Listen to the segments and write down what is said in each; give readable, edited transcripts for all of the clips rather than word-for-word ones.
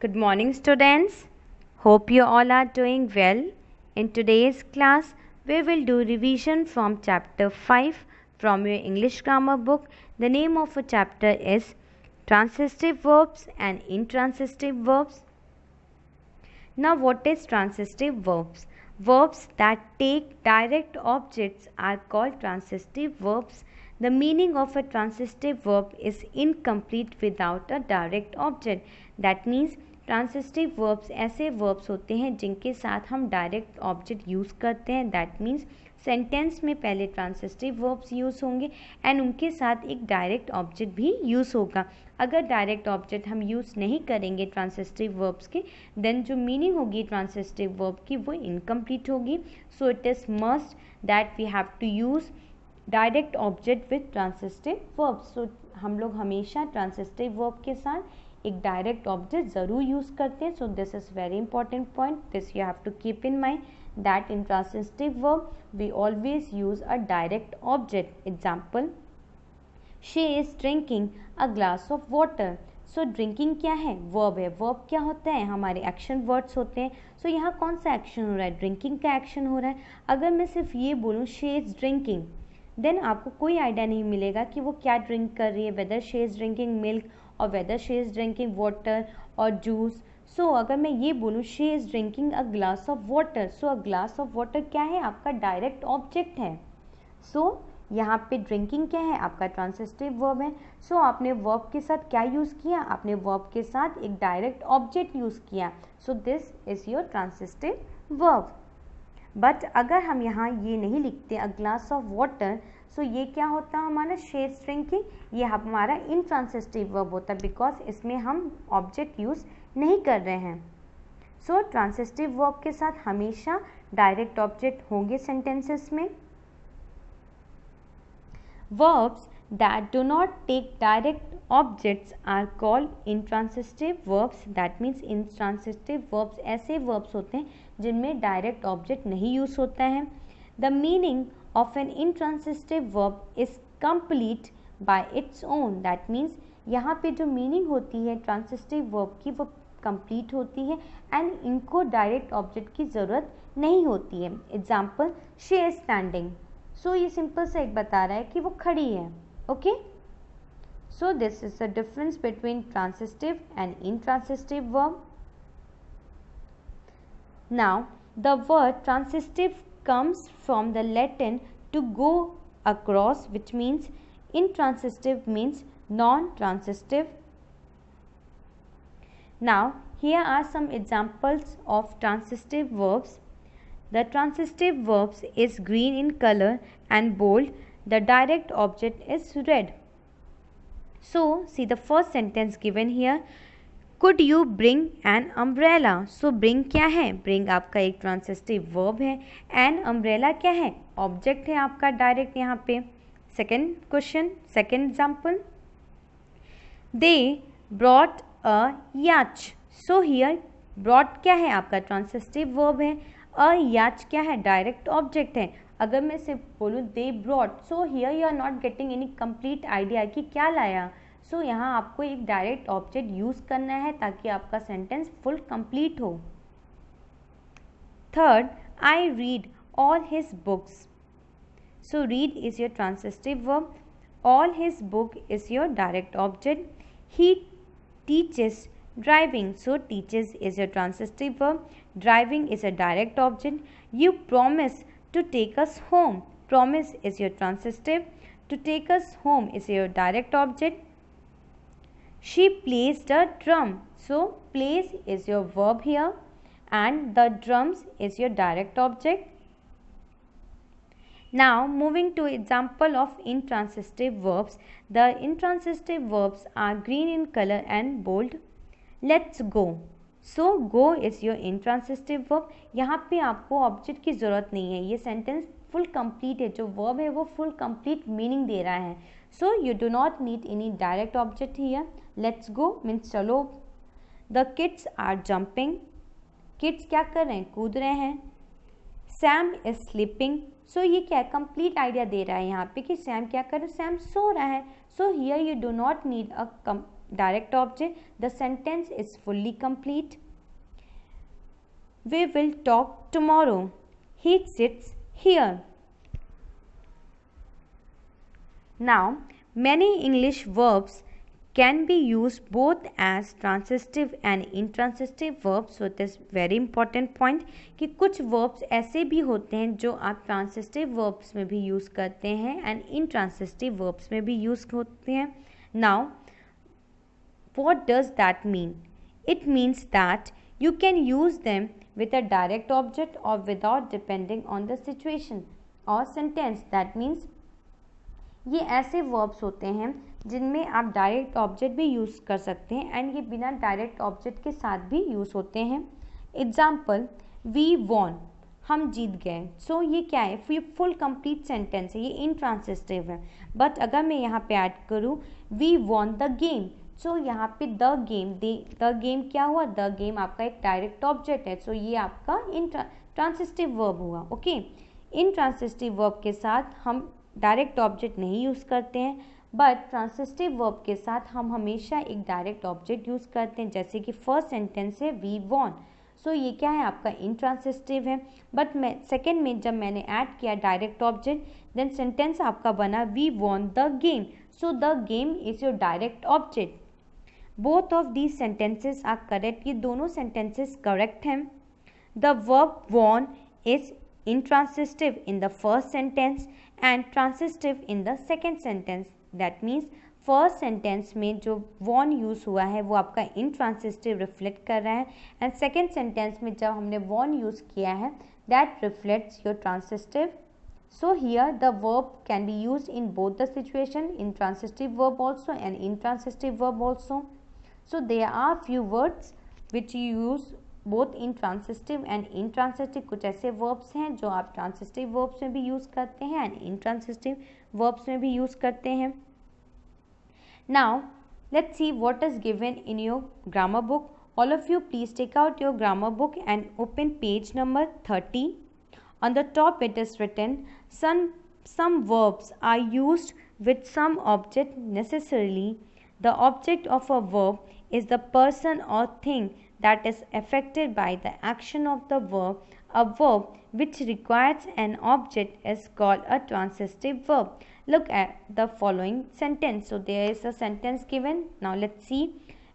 Good morning, students. Hope you all are doing well. In today's class, we will do revision from chapter 5 from your English grammar book. The name of a chapter is Transitive Verbs and Intransitive Verbs. Now, what is transitive verbs? Verbs that take direct objects are called transitive verbs. The meaning of a transitive verb is incomplete without a direct object. That means transitive verbs ऐसे verbs होते हैं जिनके साथ हम direct object use करते हैं. That means sentence में पहले ट्रांसिटिव वर्ब्स यूज़ होंगे एंड उनके साथ एक डायरेक्ट ऑब्जेक्ट भी यूज़ होगा. अगर डायरेक्ट ऑब्जेक्ट हम यूज़ नहीं करेंगे ट्रांसिटिव वर्ब्स के, देन जो मीनिंग होगी ट्रांसिटिव वर्ब की वो इनकम्प्लीट होगी. So it is must that we have to use direct object with transitive verbs. So हम लोग हमेशा ट्रांसिटिव वर्ब के साथ एक डायरेक्ट ऑब्जेक्ट ज़रूर यूज़ करते हैं. So this is very important point. This you have to keep in mind that in transitive verb we always use a direct object. Example, she is drinking a glass of water. So drinking क्या है? Verb है. Verb क्या होता है? हमारे action words होते हैं. सो यहाँ कौन सा एक्शन हो रहा है? ड्रिंकिंग का एक्शन हो रहा है. अगर मैं सिर्फ ये बोलूँ शी इज़ ड्रिंकिंग, देन आपको कोई आइडिया नहीं मिलेगा कि वो क्या ड्रिंक कर रही है, whether she is drinking milk और whether she is drinking water और जूस. सो अगर मैं ये बोलूँ she is drinking a glass of water, so a glass of water क्या है? आपका डायरेक्ट ऑब्जेक्ट है. सो यहाँ पे ड्रिंकिंग क्या है? आपका ट्रांसिटिव वर्ब है. सो आपने वर्ब के साथ क्या यूज़ किया? आपने वर्ब के साथ एक डायरेक्ट ऑब्जेक्ट यूज़ किया. सो this is your transitive verb. But अगर हम यहाँ ये नहीं लिखते अ ग्लास ऑफ वाटर, सो ये क्या होता है हमारा? She is drinking. ये हमारा इनट्रांसिटिव वर्ब होता है बिकॉज इसमें हम ऑब्जेक्ट यूज़ नहीं कर रहे हैं. सो ट्रांसिटिव वर्ब के साथ हमेशा डायरेक्ट ऑब्जेक्ट होंगे सेंटेंसेस में. Verbs that do not take direct objects are called intransitive verbs. That means intransitive verbs ऐसे verbs होते हैं जिनमें direct object नहीं use होता है. The meaning of an intransitive verb is complete by its own. That means यहाँ पे जो meaning होती है transitive verb की वो complete होती है and इनको direct object की ज़रूरत नहीं होती है. Example, she is standing. सो ये सिंपल सा एक बता रहा है कि वो खड़ी है. Okay, so this is the difference between transitive and intransitive verb. Now the word transitive comes from the Latin to go across, which means intransitive means non-transitive. Now here are some examples of transitive verbs. The transitive verbs is green in color and bold. The direct object is red. So see the first sentence given here. Could you bring an umbrella? So bring क्या है? Bring आपका एक transitive verb है and umbrella क्या है? Object है आपका direct यहाँ पे. Second question, second example. They brought a yacht. So here brought क्या है? आपका transitive verb है. अ याच क्या है? डायरेक्ट ऑब्जेक्ट है. अगर मैं सिर्फ बोलूँ they brought, so here you are not getting any complete idea कि क्या लाया. सो यहाँ आपको एक डायरेक्ट ऑब्जेक्ट यूज़ करना है ताकि आपका सेंटेंस फुल कंप्लीट हो. Third, I read all his books. So read is your transitive verb. All his book is your direct object. He teaches driving, so teaches is your transitive verb. Driving is a direct object. You promise to take us home. Promise is your transitive. To take us home is your direct object. She plays the drum, so plays is your verb here and the drums is your direct object. Now moving to example of intransitive verbs. The intransitive verbs are green in color and bold. Let's go. So go is your intransitive verb. यहाँ पे आपको object की ज़रूरत नहीं है. ये sentence full complete है. जो वर्ब है वो फुल कंप्लीट मीनिंग दे रहा है. So you do not need any direct object here. Let's go means चलो. The kids are jumping. Kids क्या कर रहे हैं? कूद रहे हैं. Sam is sleeping. सो ये क्या है? कंप्लीट आइडिया दे रहा है यहाँ पे कि सैम क्या कर रहा है? सैम सो रहा है. सो here you do not need a direct object, the sentence is fully complete. We will talk tomorrow. He sits here. Now, many English verbs can be used both as transitive and intransitive verbs. So it is very important point कि कुछ verbs ऐसे भी होते हैं जो आप transitive verbs में भी यूज़ करते हैं and intransitive verbs में भी यूज़ होते हैं. Now, what does that mean? It means that you can use them with a direct object or without depending on the situation or sentence. That means ये ऐसे verbs होते हैं जिनमें आप डायरेक्ट ऑब्जेक्ट भी यूज़ कर सकते हैं एंड ये बिना डायरेक्ट ऑब्जेक्ट के साथ भी यूज़ होते हैं. एग्जाम्पल, वी वॉन, हम जीत गए. सो ये क्या है, फुल कंप्लीट सेंटेंस है, ये इंट्रांसिटिव है. बट अगर मैं यहाँ पे ऐड करूँ वी वॉन द गेम, सो यहाँ पे द गेम क्या हुआ, द गेम आपका एक डायरेक्ट ऑब्जेक्ट है. सो ये आपका ट्रांसिटिव वर्ब हुआ. ओके, इंट्रांसिटिव वर्ब के साथ हम डायरेक्ट ऑब्जेक्ट नहीं यूज़ करते हैं, बट ट्रांसिटिव वर्ब के साथ हम हमेशा एक डायरेक्ट ऑब्जेक्ट यूज़ करते हैं. जैसे कि फर्स्ट सेंटेंस है वी वॉन, सो ये क्या है आपका इंट्रांसिटिव है. बट मैं सेकेंड में जब मैंने ऐड किया डायरेक्ट ऑब्जेक्ट, देन सेंटेंस आपका बना we won the game. So the game is your direct object. Both of these sentences are correct. ये दोनों सेंटेंसेस करेक्ट हैं. The verb won is intransitive in the first sentence and transitive in the second sentence. That means first sentence में जो von use हुआ है वो आपका intransitive reflect कर रहा है एंड सेकेंड सेंटेंस में जब हमने वॉन यूज़ किया है that reflects your transitive. So here the verb can be used in both the situation, in transitive verb also and intransitive verb also. So there are few words which you use both in transitive and intransitive. कुछ ऐसे verbs हैं जो आप transitive verbs में भी use करते हैं and intransitive verbs में भी यूज़ करते हैं. Now let's see what is given in your grammar book. All of you please take out your grammar book and open page number 30. On the top it is written some verbs are used with some object necessarily. The object of a verb is the person or thing that is affected by the action of the verb. A verb which requires an object is called a transitive verb. Look at the following sentence. So there is a sentence given. Now let's see.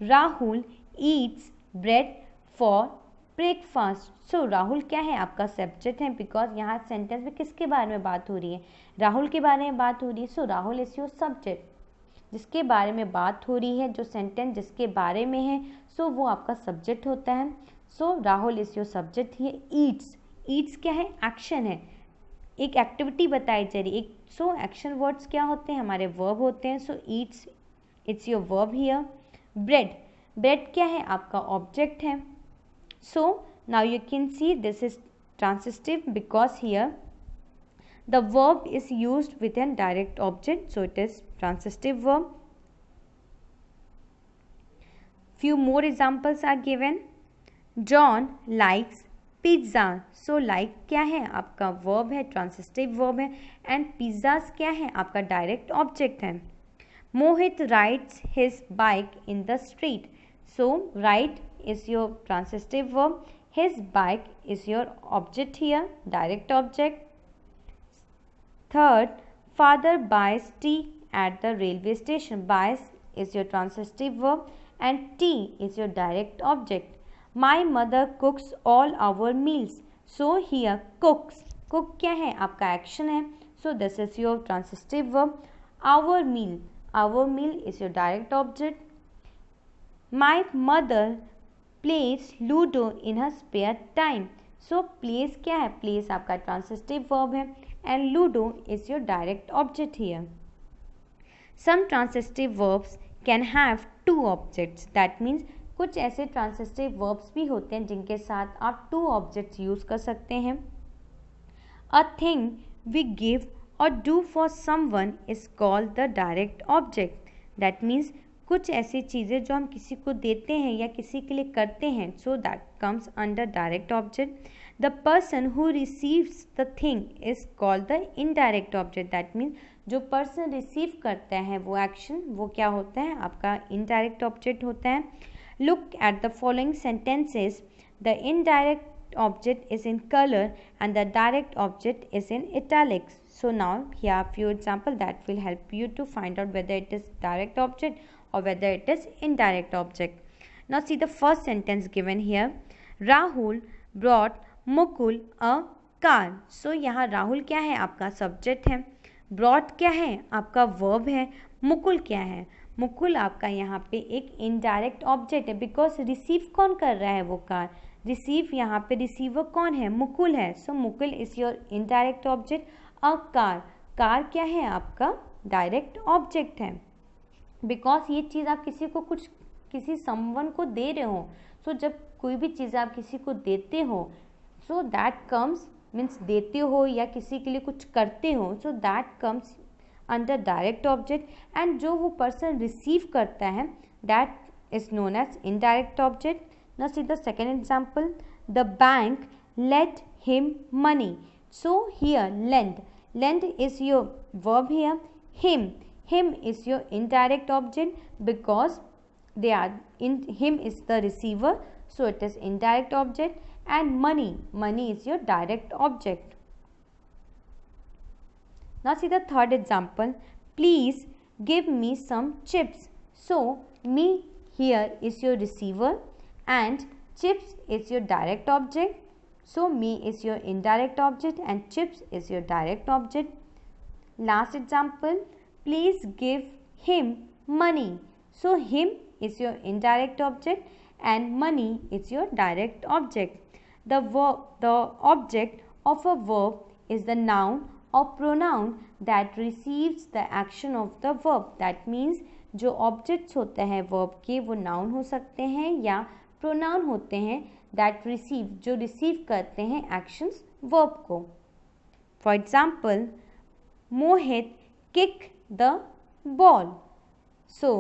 Rahul eats bread for breakfast. So Rahul क्या है आपका subject है because यहाँ sentence में किसके बारे में बात हो रही है, राहुल के बारे में बात हो रही है. सो राहुल इज योर सब्जेक्ट, जिसके बारे में बात हो रही है, जो सेंटेंस जिसके बारे में है, सो वो आपका सब्जेक्ट होता है. सो राहुल इज योर सब्जेक्ट. ये ईट्स क्या है, एक्शन है, एक एक्टिविटी बताई जा रही है. सो एक्शन वर्ड्स क्या होते हैं, हमारे वर्ब होते हैं. So eats it's your verb here. Bread क्या है आपका ऑब्जेक्ट है. So now you can see this is transitive because here the verb is used with a direct object, so it is transitive verb. Few more examples are given. John likes pizza. So like क्या है आपका verb है, transitive verb है, and pizzas क्या है आपका direct object है. Mohit rides his bike in the street. So ride is your transitive verb. His bike is your object here, direct object. Third, father buys tea at the railway station. Buys is your transitive verb and tea is your direct object. My mother cooks all our meals. So here cooks. Cook क्या है आपका action है. So this is your transitive verb. Our meal is your direct object. My mother plays Ludo in her spare time. So plays क्या है, plays आपका transitive verb है and Ludo is your direct object here. Some transitive verbs can have two objects. That means कुछ ऐसे transitive verbs भी होते हैं जिनके साथ आप two objects use कर सकते हैं. A thing we give or do for someone is called the direct object. That means कुछ ऐसी चीज़ें जो हम किसी को देते हैं या किसी के लिए करते हैं, सो that comes under direct object. The person who receives the thing is called the indirect object. That means जो पर्सन रिसीव करता है वो एक्शन, वो क्या होता है, आपका इनडायरेक्ट ऑब्जेक्ट होता है. Look at the following sentences. The indirect object is in color and the direct object is in italics. So now here are few examples that will help you to find out whether it is direct object or whether it is indirect object. Now see the first sentence given here. Rahul brought Mukul a car. So यहाँ राहुल क्या है, आपका subject है. brought क्या है, आपका verb है. मुकुल क्या है, मुकुल आपका यहाँ पे एक इनडायरेक्ट ऑब्जेक्ट है, बिकॉज रिसीव कौन कर रहा है, वो कार. रिसीव यहाँ पे रिसीवर कौन है, मुकुल है. So Mukul is your indirect object. A car, car क्या है, आपका डायरेक्ट ऑब्जेक्ट है, बिकॉज ये चीज़ आप किसी को कुछ किसी समवन को दे रहे हो. सो जब कोई भी चीज़ आप किसी को देते हो, सो दैट कम्स मीन्स देते हो या किसी के लिए कुछ करते हो, so that comes under direct object. And जो वो पर्सन रिसीव करता है, that is known as indirect object. Now see the second example. The bank lent him money. So here lend is your verb here. Him is your indirect object because they are in him is the receiver, so it is indirect object. And money is your direct object. Now see the third example. Please give me some chips. So me here is your receiver and chips is your direct object. So me is your indirect object and chips is your direct object. Last example. Please give him money. So him is your indirect object and money is your direct object. The object of a verb is the noun or pronoun that receives the action of the verb. That means जो objects होते हैं verb के, वो noun हो सकते हैं या pronoun होते हैं दैट रिसीव, जो रिसीव करते हैं एक्शंस वर्ब को. For example, Mohit kick the ball. So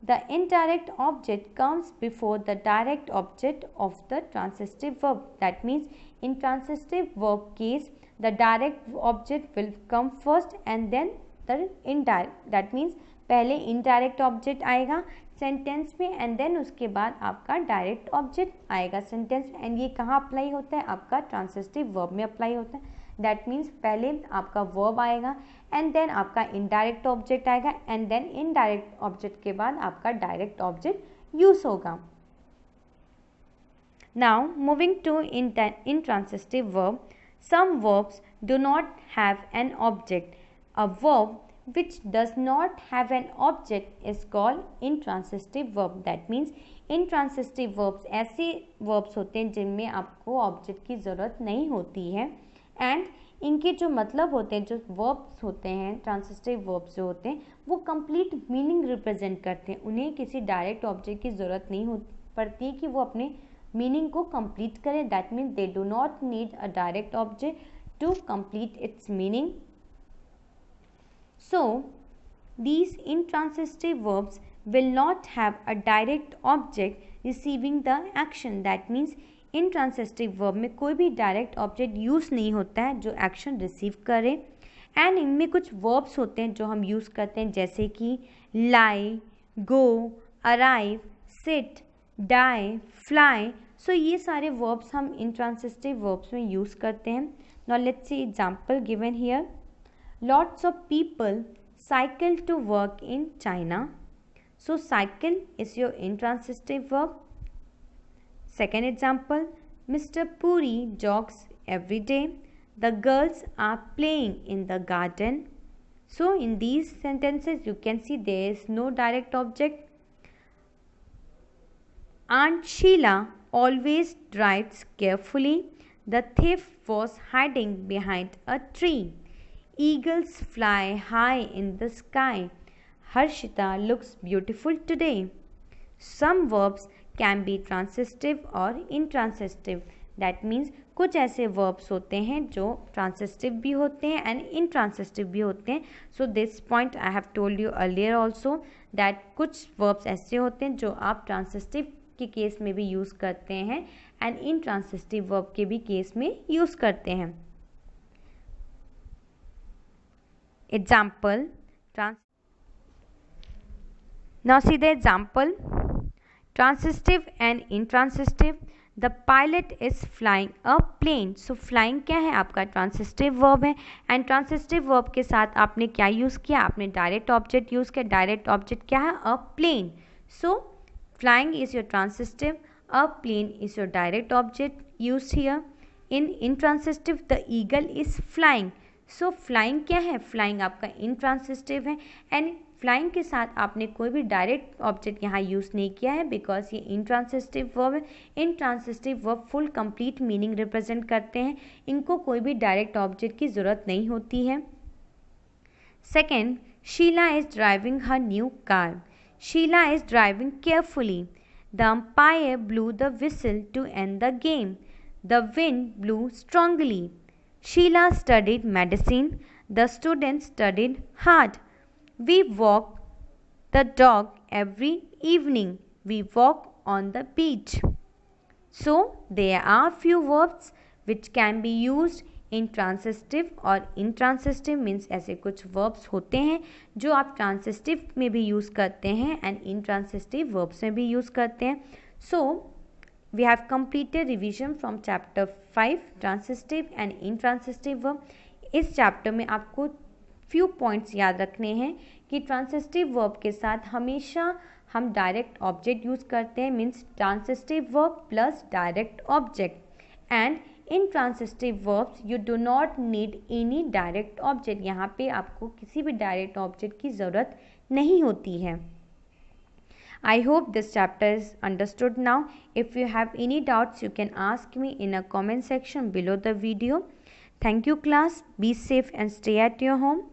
the indirect object comes before the direct object of the transitive verb. That means in transitive verb case the direct object will come first and then the indirect. That means पहले indirect object आएगा sentence में and then उसके बाद आपका direct object आएगा sentence में. And ये कहाँ अप्लाई होता है, आपका ट्रांसिटिव वर्ब में अप्लाई होता है. दैट मीन्स पहले आपका वर्ब आएगा एंड देन आपका इनडायरेक्ट ऑब्जेक्ट आएगा एंड देन इनडायरेक्ट ऑब्जेक्ट के बाद आपका डायरेक्ट ऑब्जेक्ट यूज होगा. Now moving to intransitive verb. Some verbs do not have an object. A verb which does not have an object is called intransitive verb. That means intransitive verbs ऐसे verbs होते हैं जिनमें आपको object की ज़रूरत नहीं होती है and इनके जो मतलब होते हैं, जो verbs होते हैं, transitive verbs जो होते हैं, वो complete meaning represent करते हैं. उन्हें किसी direct object की ज़रूरत नहीं पड़ती है कि वो अपने meaning को complete करें. That means they do not need a direct object to complete its meaning. So, these intransitive verbs will not have a direct object receiving the action. That means intransitive verb में कोई भी direct object use नहीं होता है जो action receive करे. And इनमें कुछ verbs होते हैं जो हम use करते हैं, जैसे कि lie, go, arrive, sit, die, fly. So ये सारे verbs हम intransitive verbs में use करते हैं. Now let's see example given here. Lots of people cycle to work in China. So cycle is your intransitive verb. Second example, Mr. Puri jogs every day. The girls are playing in the garden. So in these sentences you can see there is no direct object. Aunt Sheila always drives carefully. The thief was hiding behind a tree. Eagles fly high in the sky. Harshita looks beautiful today. Some verbs can be transitive or intransitive. That means कुछ ऐसे verbs होते हैं जो transitive भी होते हैं and intransitive भी होते हैं. So this point I have told you earlier also that कुछ verbs ऐसे होते हैं जो आप transitive के केस में भी यूज़ करते हैं and intransitive verb के भी केस में यूज़ करते हैं. Example. Now see the example. Transitive and intransitive. The pilot is flying a plane. So flying क्या है आपका ट्रांसिस्टिव वर्ब है एंड ट्रांसिस्टिव वर्ब के साथ आपने क्या यूज़ किया, आपने डायरेक्ट ऑब्जेक्ट यूज़ किया. डायरेक्ट ऑब्जेक्ट क्या है, a plane. So flying is your transitive, a plane is your direct object used here. In intransitive the eagle is flying. So flying क्या है, flying आपका intransitive है and flying के साथ आपने कोई भी डायरेक्ट ऑब्जेक्ट यहाँ यूज़ नहीं किया है बिकॉज ये इंट्रांसिस्टिव वर्ब है. Intransitive verb full complete meaning represent करते हैं, इनको कोई भी डायरेक्ट ऑब्जेक्ट की ज़रूरत नहीं होती है. Second, Sheela is driving her new car. Sheela is driving carefully. The umpire blew the whistle to end the game. The wind blew strongly. Sheela studied medicine. The student studied hard. We walk the dog every evening. We walk on the beach. So there are few verbs which can be used in transitive और intransitive means ऐसे कुछ verbs होते हैं जो आप transitive में भी use करते हैं and intransitive verbs में भी use करते हैं. So we have completed revision from chapter 5 transitive and intransitive verb. इस chapter में आपको फ्यू पॉइंट्स याद रखने हैं कि ट्रांसिस्टिव वर्ब के साथ हमेशा हम डायरेक्ट ऑब्जेक्ट यूज़ करते हैं, means transitive verb plus direct object. And intransitive verbs you do not need any direct object. यहाँ पे आपको किसी भी डायरेक्ट ऑब्जेक्ट की ज़रूरत नहीं होती है. I hope this chapter is understood now. If you have any doubts, you can ask me in a comment section below the video. Thank you class. Be safe and stay at your home.